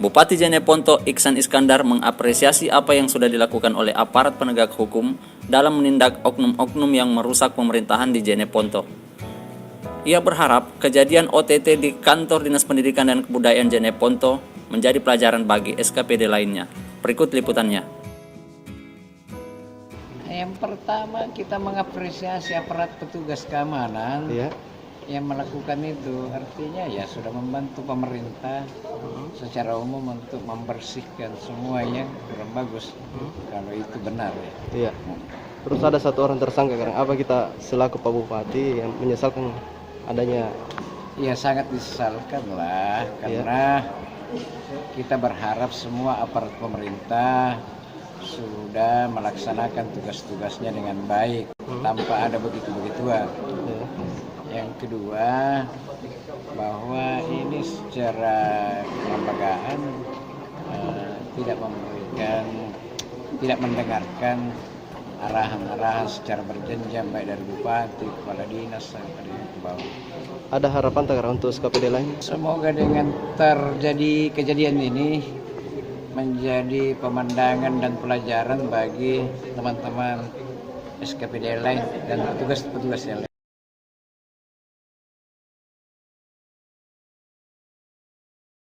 Bupati Jeneponto Iksan Iskandar mengapresiasi apa yang sudah dilakukan oleh aparat penegak hukum dalam menindak oknum-oknum yang merusak pemerintahan di Jeneponto. Ia berharap kejadian OTT di Kantor Dinas Pendidikan dan Kebudayaan Jeneponto menjadi pelajaran bagi SKPD lainnya. Berikut liputannya. Yang pertama kita mengapresiasi aparat petugas keamanan yang melakukan itu, artinya ya sudah membantu pemerintah secara umum untuk membersihkan semua yang kurang bagus, kalau itu benar ya. Terus ada satu orang tersangka, apa kita selaku Pak Bupati yang menyesalkan adanya? Ya sangat disesalkan lah, karena kita berharap semua aparat pemerintah sudah melaksanakan tugas-tugasnya dengan baik tanpa ada begitu-begituan. Yang kedua, bahwa ini secara kelembagaan tidak mendengarkan arahan-arahan secara berjenjang baik dari bupati, kepala dinas sampai ke bawah. Ada harapan tak untuk SKPD lain? Semoga dengan terjadi kejadian ini menjadi pemandangan dan pelajaran bagi teman-teman SKPD lain dan petugas-petugas yang lain.